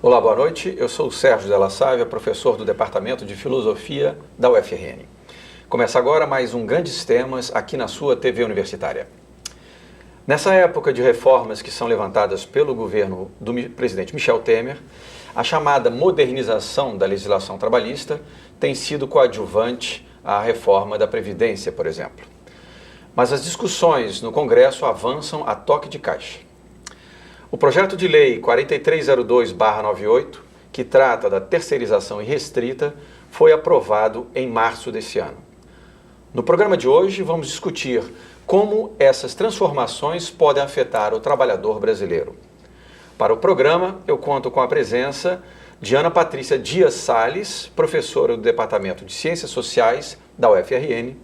Olá, boa noite. Eu sou o Sérgio Della Sávia, professor do Departamento de Filosofia da UFRN. Começa agora mais um Grandes Temas aqui na sua TV Universitária. Nessa época de reformas que são levantadas pelo governo do presidente Michel Temer, a chamada modernização da legislação trabalhista tem sido coadjuvante à reforma da Previdência, por exemplo. Mas as discussões no Congresso avançam a toque de caixa. O projeto de lei 4302/98, que trata da terceirização irrestrita, foi aprovado em março desse ano. No programa de hoje, vamos discutir como essas transformações podem afetar o trabalhador brasileiro. Para o programa, eu conto com a presença de Ana Patrícia Dias Salles, professora do Departamento de Ciências Sociais da UFRN,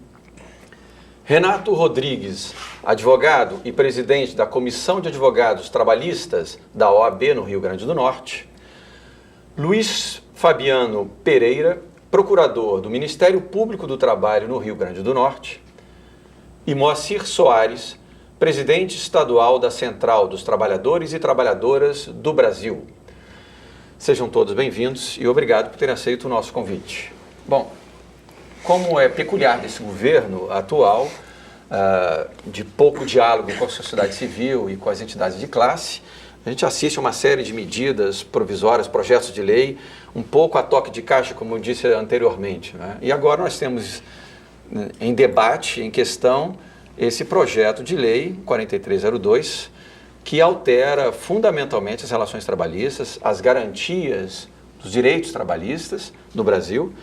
Renato Rodrigues, advogado e presidente da Comissão de Advogados Trabalhistas da OAB no Rio Grande do Norte, Luiz Fabiano Pereira, procurador do Ministério Público do Trabalho no Rio Grande do Norte, e Moacir Soares, presidente estadual da Central dos Trabalhadores e Trabalhadoras do Brasil. Sejam todos bem-vindos e obrigado por terem aceito o nosso convite. Bom, como é peculiar desse governo atual, de pouco diálogo com a sociedade civil e com as entidades de classe, a gente assiste a uma série de medidas provisórias, projetos de lei, um pouco a toque de caixa, como eu disse anteriormente, né? E agora nós temos em debate, em questão, esse projeto de lei 4302, que altera fundamentalmente as relações trabalhistas, as garantias dos direitos trabalhistas no Brasil,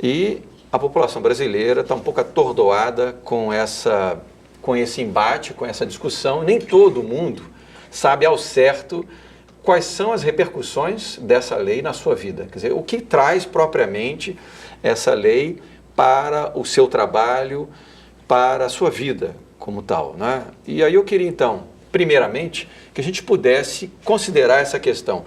e a população brasileira está um pouco atordoada com esse embate, com essa discussão. Nem todo mundo sabe ao certo quais são as repercussões dessa lei na sua vida. Quer dizer, o que traz propriamente essa lei para o seu trabalho, para a sua vida como tal, né? E aí eu queria então, primeiramente, que a gente pudesse considerar essa questão.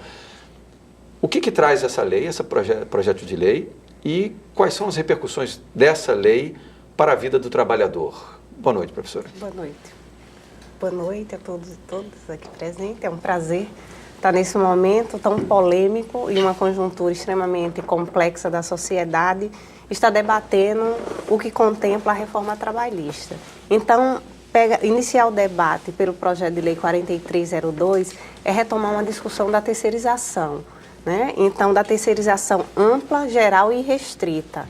O que traz essa lei, esse projeto de lei, e quais são as repercussões dessa lei para a vida do trabalhador? Boa noite, professora. Boa noite. Boa noite a todos e todas aqui presentes. É um prazer estar nesse momento tão polêmico e uma conjuntura extremamente complexa da sociedade, estar debatendo o que contempla a reforma trabalhista. Então, iniciar o debate pelo projeto de lei 4302 é retomar uma discussão da terceirização, né? Então, da terceirização ampla, geral e restrita.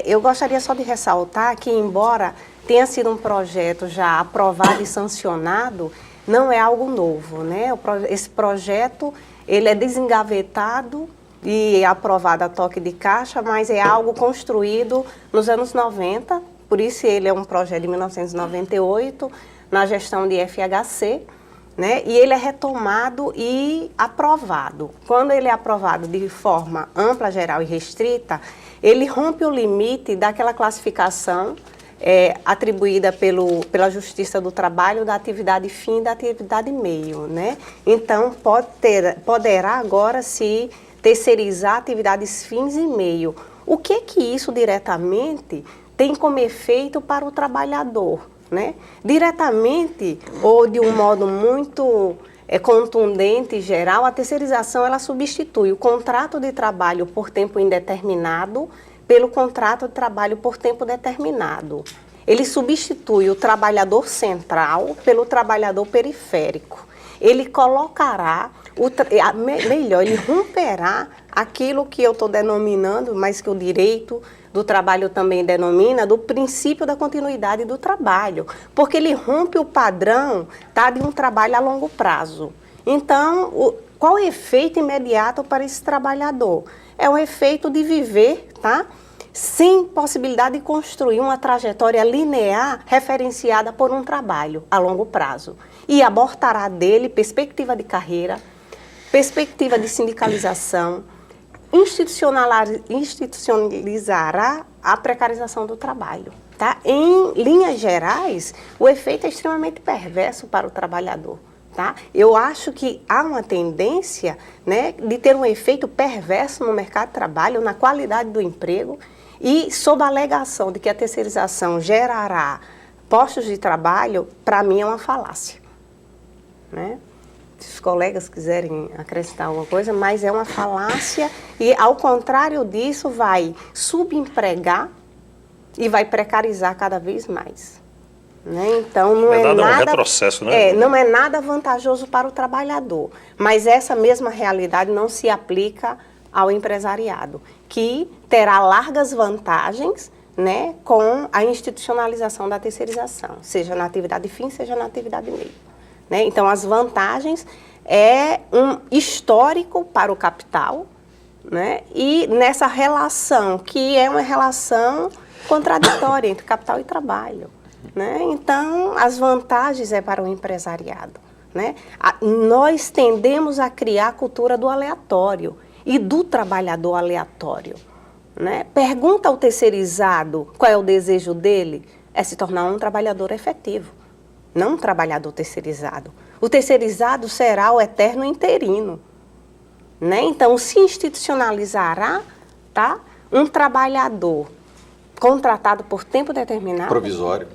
Eu gostaria só de ressaltar que, embora tenha sido um projeto já aprovado e sancionado, não é algo novo, né? Esse projeto ele é desengavetado e aprovado a toque de caixa, mas é algo construído nos anos 90, por isso ele é um projeto de 1998, na gestão de FHC, né? E ele é retomado e aprovado. Quando ele é aprovado de forma ampla, geral e restrita, ele rompe o limite daquela classificação atribuída pela Justiça do Trabalho da atividade fim e da atividade meio, né? Então, poderá agora se terceirizar atividades fins e meio. O que isso diretamente tem como efeito para o trabalhador, né? Diretamente ou de um modo muito contundente e geral, a terceirização ela substitui o contrato de trabalho por tempo indeterminado pelo contrato de trabalho por tempo determinado. Ele substitui o trabalhador central pelo trabalhador periférico. Ele colocará, ele romperá aquilo que eu estou denominando, mas que o direito do trabalho também denomina, do princípio da continuidade do trabalho, porque ele rompe o padrão de um trabalho a longo prazo. Então, qual é o efeito imediato para esse trabalhador? É o efeito de viver, sem possibilidade de construir uma trajetória linear referenciada por um trabalho a longo prazo. E abortará dele perspectiva de carreira, perspectiva de sindicalização, institucionalizará a precarização do trabalho. Em linhas gerais, o efeito é extremamente perverso para o trabalhador. Eu acho que há uma tendência, né, de ter um efeito perverso no mercado de trabalho, na qualidade do emprego, e sob a alegação de que a terceirização gerará postos de trabalho, para mim é uma falácia, né? se os colegas quiserem acrescentar alguma coisa, mas é uma falácia e, ao contrário disso, vai subempregar e vai precarizar cada vez mais. Né? Então, não é nada, um retrocesso, né? Não é nada vantajoso para o trabalhador, mas essa mesma realidade não se aplica ao empresariado, que terá largas vantagens, né, com a institucionalização da terceirização, seja na atividade fim, seja na atividade meio. Né? Então, as vantagens é um histórico para o capital, né, e nessa relação, que é uma relação contraditória entre capital e trabalho. Né? Então, as vantagens é para o empresariado. Né? Nós tendemos a criar a cultura do aleatório e do trabalhador aleatório. Né? Pergunta ao terceirizado qual é o desejo dele, é se tornar um trabalhador efetivo, não um trabalhador terceirizado. O terceirizado será o eterno interino. Né? Então, se institucionalizará, tá, um trabalhador contratado por tempo determinado, provisório,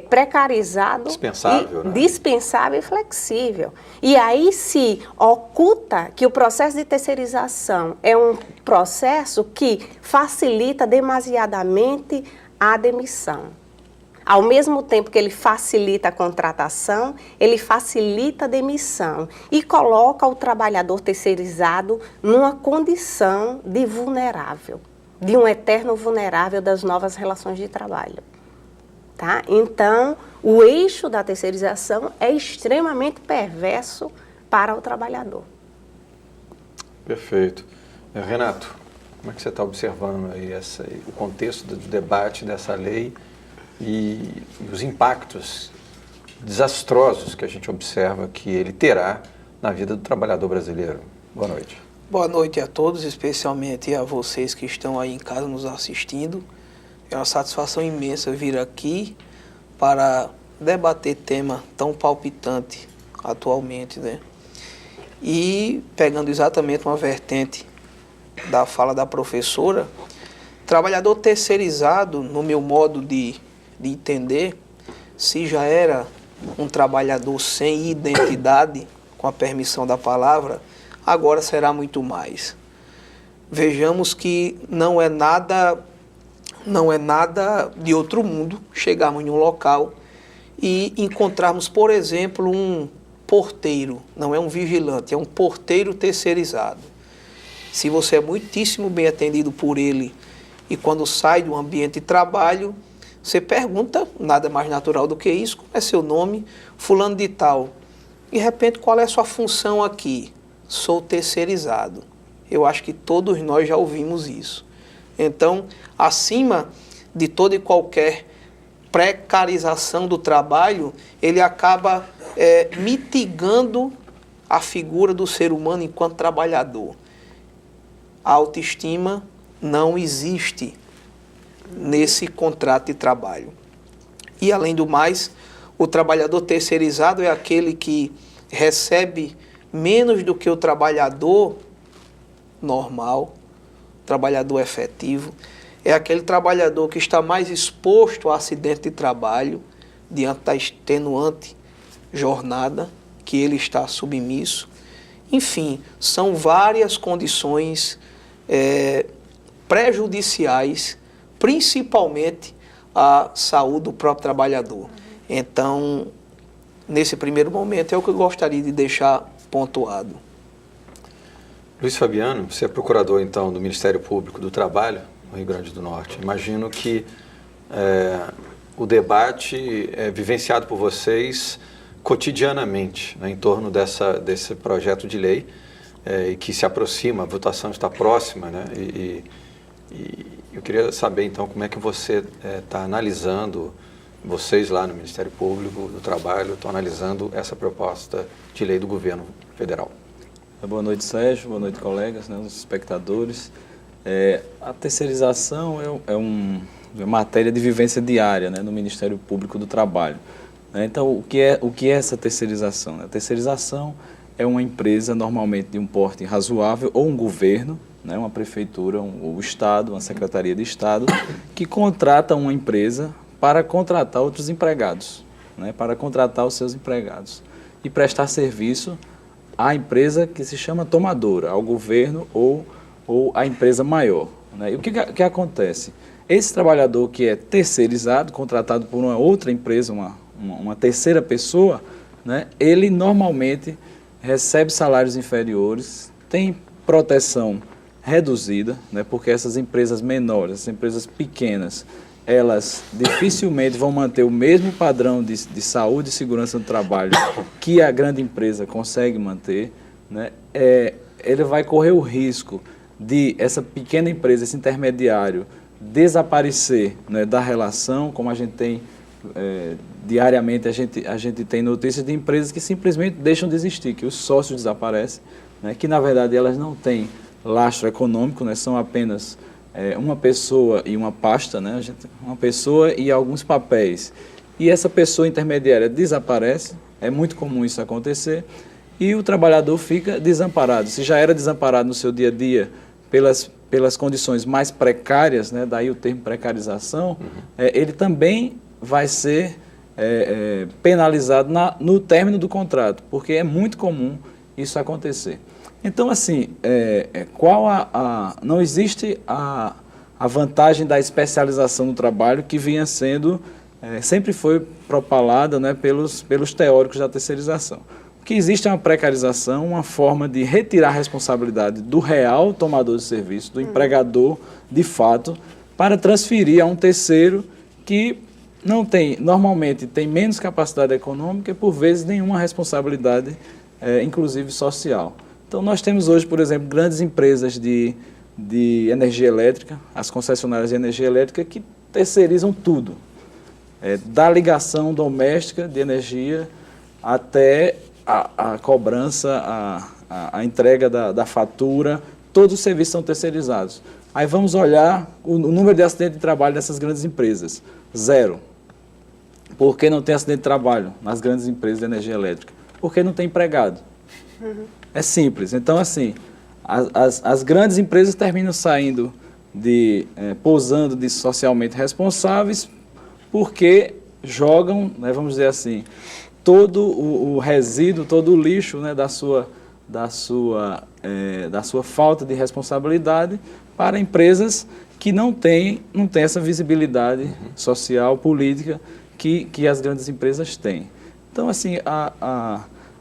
precarizado, dispensável, né? Dispensável e flexível. E aí se oculta que o processo de terceirização é um processo que facilita demasiadamente a demissão. Ao mesmo tempo que ele facilita a contratação, ele facilita a demissão e coloca o trabalhador terceirizado numa condição de vulnerável, de um eterno vulnerável das novas relações de trabalho. Tá? Então, o eixo da terceirização é extremamente perverso para o trabalhador. Perfeito. Renato, como é que você está observando aí o contexto do debate dessa lei e os impactos desastrosos que a gente observa que ele terá na vida do trabalhador brasileiro? Boa noite. Boa noite a todos, especialmente a vocês que estão aí em casa nos assistindo. É uma satisfação imensa vir aqui para debater tema tão palpitante atualmente, né? E pegando exatamente uma vertente da fala da professora, trabalhador terceirizado, no meu modo de entender, se já era um trabalhador sem identidade, com a permissão da palavra, agora será muito mais. Vejamos que não é nada de outro mundo chegarmos em um local e encontrarmos, por exemplo, um porteiro, não é um vigilante, é um porteiro terceirizado. Se você é muitíssimo bem atendido por ele e quando sai do ambiente de trabalho, você pergunta, nada mais natural do que isso, qual é seu nome, fulano de tal. De repente, qual é a sua função aqui? Sou terceirizado. Eu acho que todos nós já ouvimos isso. Então, acima de toda e qualquer precarização do trabalho, ele acaba mitigando a figura do ser humano enquanto trabalhador. A autoestima não existe nesse contrato de trabalho. E, além do mais, o trabalhador terceirizado é aquele que recebe menos do que o trabalhador normal, trabalhador efetivo, é aquele trabalhador que está mais exposto a acidente de trabalho, diante da extenuante jornada que ele está submisso. Enfim, são várias condições prejudiciais, principalmente à saúde do próprio trabalhador. Então, nesse primeiro momento, é o que eu gostaria de deixar pontuado. Luiz Fabiano, você é procurador, então, do Ministério Público do Trabalho, no Rio Grande do Norte. Imagino que o debate é vivenciado por vocês cotidianamente, né, em torno desse projeto de lei, e que se aproxima, a votação está próxima, né, e eu queria saber, então, como é que você está analisando, vocês lá no Ministério Público do Trabalho estão analisando essa proposta de lei do governo federal. Boa noite, Sérgio. Boa noite, colegas, né, os espectadores. A terceirização é uma matéria de vivência diária, né, no Ministério Público do Trabalho. Então, o que é essa terceirização? A terceirização é uma empresa, normalmente de um porte razoável, ou um governo, né, uma prefeitura, o Estado, uma secretaria de Estado, que contrata uma empresa para contratar outros empregados, né, para contratar os seus empregados. e prestar serviço à empresa que se chama tomadora, ao governo ou à empresa maior, né? E o que acontece? Esse trabalhador que é terceirizado, contratado por uma outra empresa, uma terceira pessoa, né, ele normalmente recebe salários inferiores, tem proteção reduzida, né, porque essas empresas menores, essas empresas pequenas, elas dificilmente vão manter o mesmo padrão de saúde e segurança do trabalho que a grande empresa consegue manter, né? Ele vai correr o risco de essa pequena empresa, esse intermediário, desaparecer, né, da relação, como a gente tem diariamente, a gente tem notícias de empresas que simplesmente deixam de existir, que os sócios desaparecem, né, que na verdade elas não têm lastro econômico, né, são apenas uma pessoa e uma pasta, né, uma pessoa e alguns papéis. E essa pessoa intermediária desaparece, é muito comum isso acontecer, e o trabalhador fica desamparado. Se já era desamparado no seu dia a dia pelas condições mais precárias, né, daí o termo precarização, ele também vai ser penalizado no término do contrato, porque é muito comum isso acontecer. Então, assim, não existe a vantagem da especialização no trabalho que vinha sendo, sempre foi propalada, né, pelos teóricos da terceirização. O que existe é uma precarização, uma forma de retirar a responsabilidade do real tomador de serviço, do empregador de fato, para transferir a um terceiro que normalmente tem menos capacidade econômica e, por vezes, nenhuma responsabilidade, inclusive social. Então, nós temos hoje, por exemplo, grandes empresas de energia elétrica, as concessionárias de energia elétrica, que terceirizam tudo, da ligação doméstica de energia até a cobrança, a entrega da fatura, todos os serviços são terceirizados. Aí vamos olhar o número de acidentes de trabalho dessas grandes empresas, 0. Por que não tem acidente de trabalho nas grandes empresas de energia elétrica? Porque não tem empregado. É simples. Então, assim, as grandes empresas terminam saindo posando de socialmente responsáveis porque jogam, né, vamos dizer assim, todo o resíduo, todo o lixo, né, da sua falta de responsabilidade para empresas que não têm essa visibilidade social, política que as grandes empresas têm. Então, assim,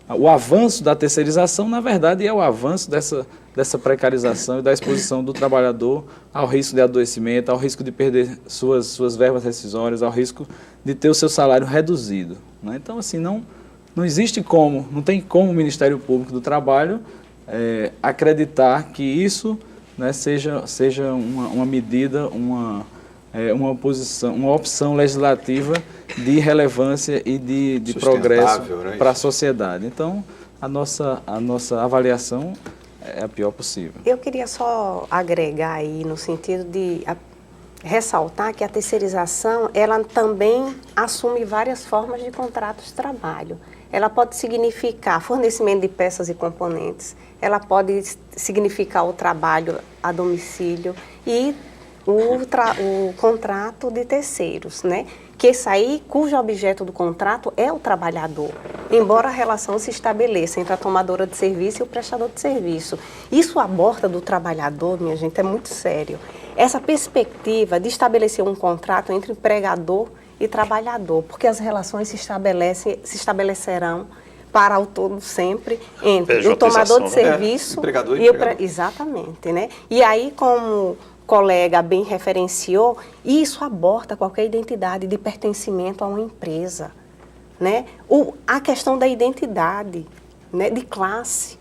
o avanço da terceirização, na verdade, é o avanço dessa precarização e da exposição do trabalhador ao risco de adoecimento, ao risco de perder suas verbas rescisórias, ao risco de ter o seu salário reduzido, né? Então, assim, não tem como o Ministério Público do Trabalho acreditar que isso, né, seja uma medida, uma opção legislativa de relevância e de progresso, né, para a sociedade. Então, a nossa avaliação é a pior possível. Eu queria só agregar aí no sentido de ressaltar que a terceirização, ela também assume várias formas de contratos de trabalho. Ela pode significar fornecimento de peças e componentes, ela pode significar o trabalho a domicílio e o contrato de terceiros, né? Que esse aí, cujo objeto do contrato é o trabalhador, embora a relação se estabeleça entre a tomadora de serviço e o prestador de serviço. Isso aborda do trabalhador, minha gente, é muito sério. Essa perspectiva de estabelecer um contrato entre empregador e trabalhador, porque as relações se estabelecerão para o todo sempre entre o tomador de serviço empregador e empregador. Exatamente, né? E aí, como colega bem referenciou, isso aborda qualquer identidade de pertencimento a uma empresa, né? A questão da identidade, né, de classe,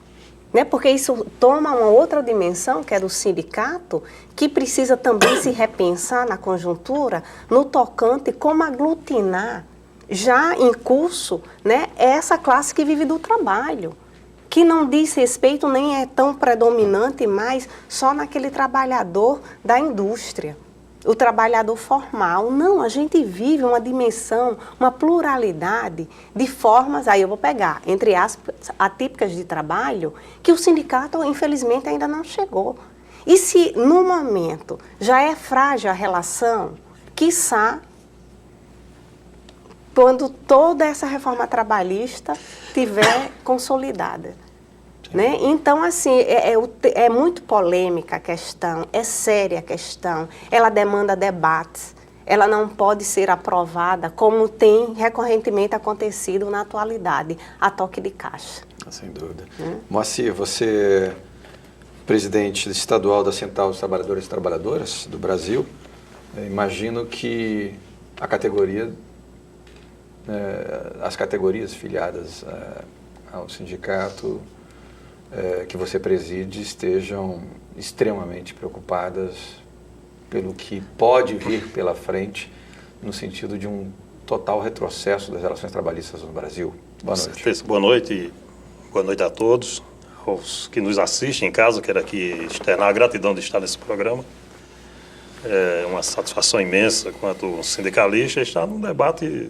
né? Porque isso toma uma outra dimensão, que é do sindicato, que precisa também se repensar na conjuntura, no tocante como aglutinar, já em curso, né, essa classe que vive do trabalho, que não diz respeito nem é tão predominante mais só naquele trabalhador da indústria, o trabalhador formal. Não, a gente vive uma dimensão, uma pluralidade de formas, aí eu vou pegar, entre aspas, atípicas de trabalho, que o sindicato, infelizmente, ainda não chegou. E se, no momento, já é frágil a relação, quiçá quando toda essa reforma trabalhista tiver consolidada. Né? Então, assim, é muito polêmica a questão, é séria a questão, ela demanda debates, ela não pode ser aprovada como tem recorrentemente acontecido na atualidade, a toque de caixa. Sem dúvida. Moacir, você, presidente estadual da Central dos Trabalhadores e Trabalhadoras do Brasil, imagino que a categoria, as categorias filiadas ao sindicato que você preside estejam extremamente preocupadas pelo que pode vir pela frente no sentido de um total retrocesso das relações trabalhistas no Brasil. Boa noite. Com certeza. Boa noite. Boa noite a todos, aos que nos assistem em casa. Quero aqui externar a gratidão de estar nesse programa. É uma satisfação imensa, quanto sindicalista, estar num debate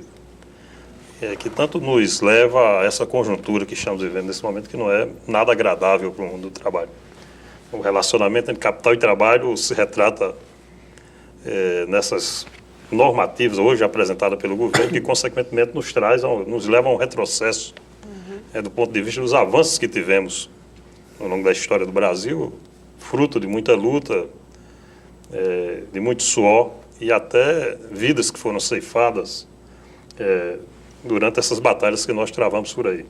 que tanto nos leva a essa conjuntura que estamos vivendo nesse momento, que não é nada agradável para o mundo do trabalho. O relacionamento entre capital e trabalho se retrata nessas normativas hoje apresentadas pelo governo, que consequentemente nos leva a um retrocesso do ponto de vista dos avanços que tivemos ao longo da história do Brasil, fruto de muita luta, de muito suor e até vidas que foram ceifadas durante essas batalhas que nós travamos por aí.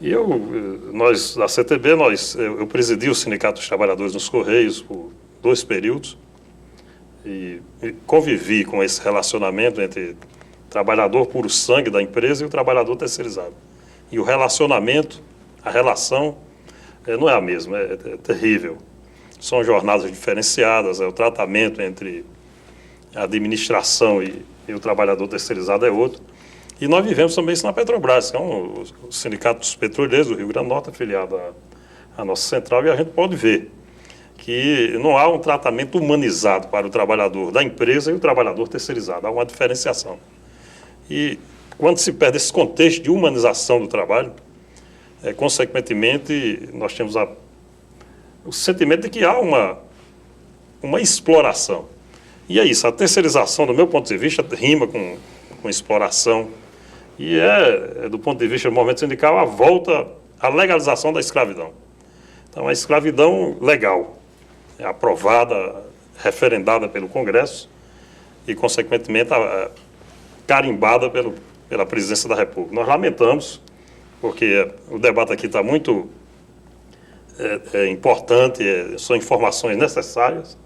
E nós, da CTB, eu presidi o Sindicato dos Trabalhadores nos Correios por 2 períodos e convivi com esse relacionamento entre trabalhador puro sangue da empresa e o trabalhador terceirizado. E o relacionamento, a relação, não é a mesma, é terrível. São jornadas diferenciadas, o tratamento entre a administração e o trabalhador terceirizado é outro. E nós vivemos também isso na Petrobras, que é o Sindicato dos Petroleiros do Rio Grande do Norte, afiliado à nossa central, e a gente pode ver que não há um tratamento humanizado para o trabalhador da empresa e o trabalhador terceirizado, há uma diferenciação. E quando se perde esse contexto de humanização do trabalho, consequentemente, nós temos o sentimento de que há uma exploração. E é isso, a terceirização, do meu ponto de vista, rima com exploração, e do ponto de vista do movimento sindical, a volta à legalização da escravidão. Então, a escravidão legal é aprovada, referendada pelo Congresso e, consequentemente, carimbada pela Presidência da República. Nós lamentamos, porque o debate aqui está muito importante, são informações necessárias,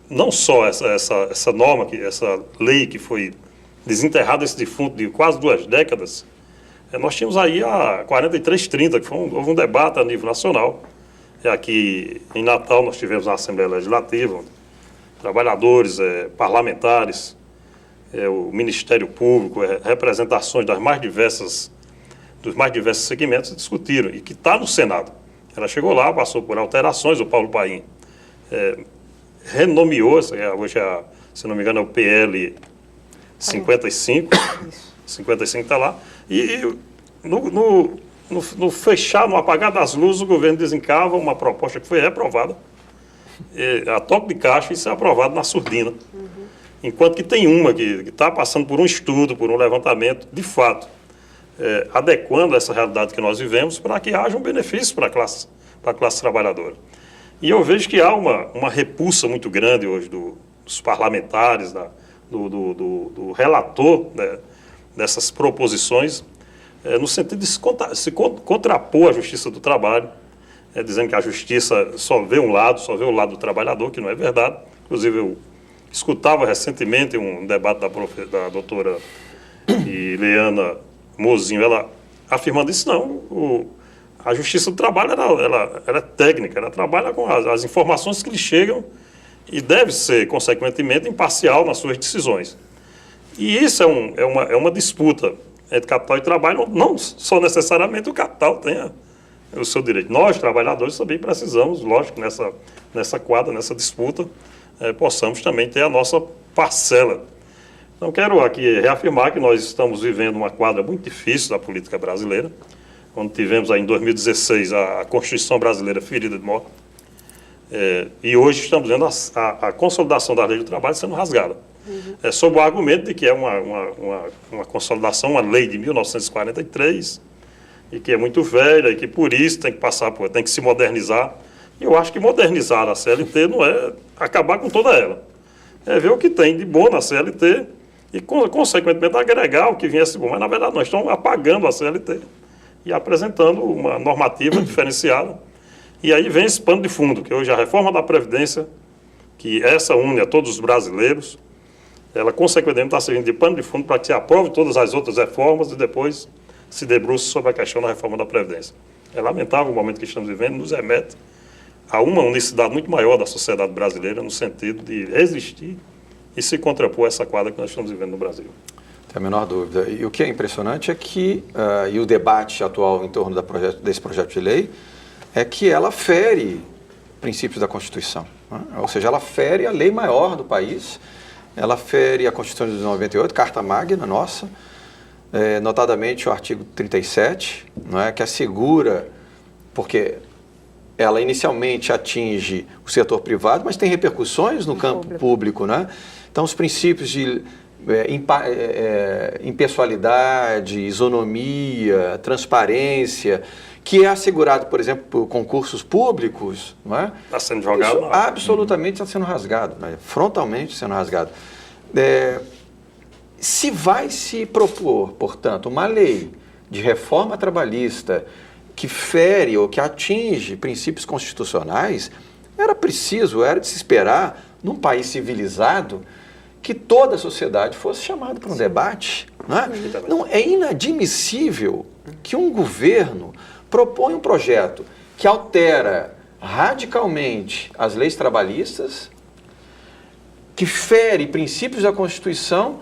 não só essa norma, essa lei que foi desenterrada, esse defunto de quase 2 décadas, nós tínhamos aí a 4330, que houve um debate a nível nacional. Aqui em Natal nós tivemos a Assembleia Legislativa, trabalhadores, parlamentares, o Ministério Público, representações dos mais diversos segmentos discutiram, e que está no Senado. Ela chegou lá, passou por alterações, o Paulo Paim renomeou, hoje, se não me engano, é o PL 55, 55 está lá, e no fechar, no apagar das luzes, o governo desencava uma proposta que foi reprovada, a toque de caixa, e isso é aprovado na surdina. Enquanto que tem uma que está passando por um estudo, por um levantamento, de fato, adequando essa realidade que nós vivemos para que haja um benefício para a classe trabalhadora. E eu vejo que há uma repulsa muito grande hoje dos parlamentares, do relator, né, dessas proposições, no sentido de se contrapor à Justiça do Trabalho, dizendo que a Justiça só vê um lado, só vê o lado do trabalhador, que não é verdade. Inclusive, eu escutava recentemente um debate da doutora Ileana Mozinho, ela afirmando isso, não, a Justiça do Trabalho ela é técnica, ela trabalha com as informações que lhe chegam e deve ser, consequentemente, imparcial nas suas decisões. E isso é uma disputa entre capital e trabalho, não só necessariamente o capital tenha o seu direito. Nós, trabalhadores, também precisamos, lógico, nessa quadra, nessa disputa, possamos também ter a nossa parcela. Então, quero aqui reafirmar que nós estamos vivendo uma quadra muito difícil da política brasileira, quando tivemos aí em 2016 a Constituição brasileira ferida de morte, e hoje estamos vendo a consolidação da lei do trabalho sendo rasgada. sob o argumento de que é uma consolidação, uma lei de 1943, e que é muito velha, e que por isso tem que se modernizar. E eu acho que modernizar a CLT não é acabar com toda ela. É ver o que tem de bom na CLT e, consequentemente, agregar o que viesse bom. Mas, na verdade, nós estamos apagando a CLT e apresentando uma normativa diferenciada. E aí vem esse pano de fundo, que hoje a reforma da Previdência, que essa une a todos os brasileiros, ela, consequentemente, está servindo de pano de fundo para que se aprove todas as outras reformas e depois se debruce sobre a questão da reforma da Previdência. É lamentável o momento que estamos vivendo, nos remete a uma unicidade muito maior da sociedade brasileira no sentido de resistir e se contrapor a essa quadra que nós estamos vivendo no Brasil. Tem a menor dúvida. E o que é impressionante é que, e o debate atual em torno desse projeto de lei, é que ela fere princípios da Constituição, né? Ou seja, ela fere a lei maior do país, ela fere a Constituição de 98, Carta Magna nossa, notadamente o artigo 37, não é, que assegura, porque ela inicialmente atinge o setor privado, mas tem repercussões no campo público, né? Então, os princípios de impessoalidade, isonomia, transparência, que é assegurado, por exemplo, por concursos públicos, não é? Está sendo jogado? Isso absolutamente está sendo rasgado, né? Frontalmente sendo rasgado. Se vai se propor, portanto, uma lei de reforma trabalhista que fere ou que atinge princípios constitucionais, era de se esperar, num país civilizado, que toda a sociedade fosse chamada para um debate. Não é? Não, é inadmissível que um governo proponha um projeto que altera radicalmente as leis trabalhistas, que fere princípios da Constituição,